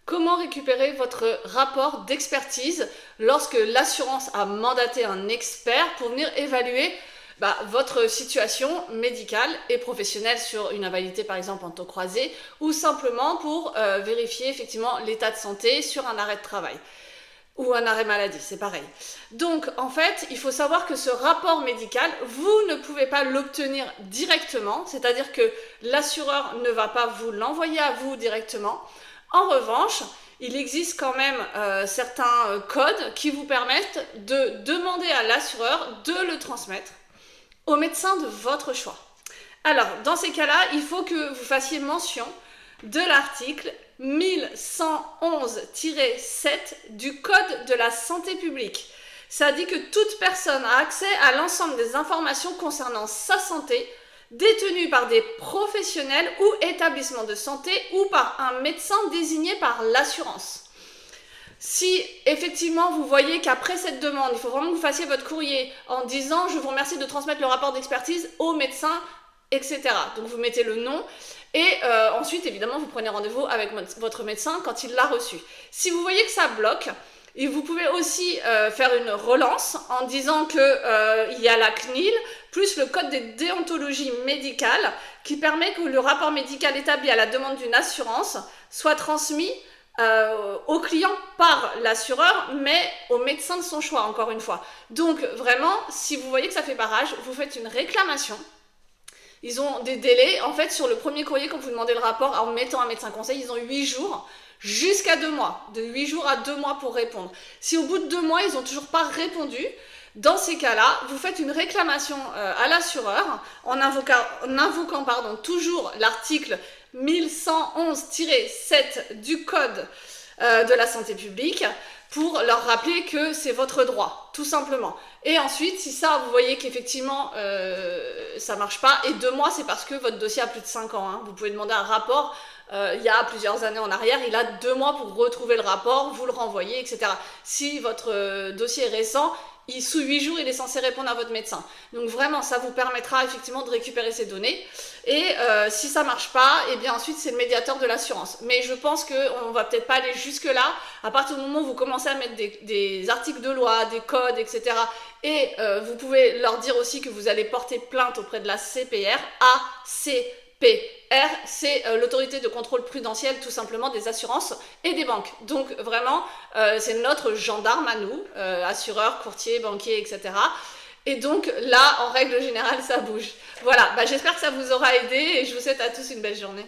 Comment récupérer votre rapport d'expertise lorsque l'assurance a mandaté un expert pour venir évaluer votre situation médicale et professionnelle sur une invalidité par exemple en taux croisé ou simplement pour vérifier effectivement l'état de santé sur un arrêt de travail ou un arrêt maladie, c'est pareil. Donc en fait, il faut savoir que ce rapport médical, vous ne pouvez pas l'obtenir directement, c'est-à-dire que l'assureur ne va pas vous l'envoyer à vous directement. En revanche, il existe quand même certains codes qui vous permettent de demander à l'assureur de le transmettre au médecin de votre choix. Alors, dans ces cas-là, il faut que vous fassiez mention de l'article 1111-7 du Code de la santé publique. Ça dit que toute personne a accès à l'ensemble des informations concernant sa santé détenues par des professionnels ou établissements de santé ou par un médecin désigné par l'assurance. Si effectivement vous voyez qu'après cette demande, il faut vraiment que vous fassiez votre courrier en disant « je vous remercie de transmettre le rapport d'expertise au médecin », etc. Donc vous mettez le nom et ensuite évidemment vous prenez rendez-vous avec votre médecin quand il l'a reçu. Si vous voyez que ça bloque, et vous pouvez aussi faire une relance en disant qu'il y a la CNIL plus le code des déontologies médicales qui permet que le rapport médical établi à la demande d'une assurance soit transmis au client par l'assureur, mais au médecin de son choix, encore une fois. Donc vraiment, si vous voyez que ça fait barrage, vous faites une réclamation. Ils ont des délais, en fait, sur le premier courrier, quand vous demandez le rapport en mettant un médecin conseil, ils ont 8 jours, jusqu'à 2 mois, de 8 jours à 2 mois pour répondre. Si au bout de 2 mois, ils n'ont toujours pas répondu, dans ces cas-là, vous faites une réclamation à l'assureur en invoquant toujours l'article 1111-7 du Code de la santé publique pour leur rappeler que c'est votre droit, tout simplement. Et ensuite, si ça, vous voyez qu'effectivement, ça marche pas, et 2 mois, c'est parce que votre dossier a plus de 5 ans. Hein. Vous pouvez demander un rapport il y a plusieurs années en arrière, il a 2 mois pour retrouver le rapport, vous le renvoyez, etc. Si votre dossier est récent, sous 8 jours, il est censé répondre à votre médecin. Donc vraiment, ça vous permettra effectivement de récupérer ces données. Et si ça ne marche pas, et bien ensuite, c'est le médiateur de l'assurance. Mais je pense qu'on ne va peut-être pas aller jusque-là. À partir du moment où vous commencez à mettre des articles de loi, des codes, etc. Et vous pouvez leur dire aussi que vous allez porter plainte auprès de la CPR, ACPR, c'est l'autorité de contrôle prudentiel tout simplement des assurances et des banques. Donc vraiment, c'est notre gendarme à nous, assureurs, courtiers, banquiers, etc. Et donc là, en règle générale, ça bouge. Voilà, j'espère que ça vous aura aidé et je vous souhaite à tous une belle journée.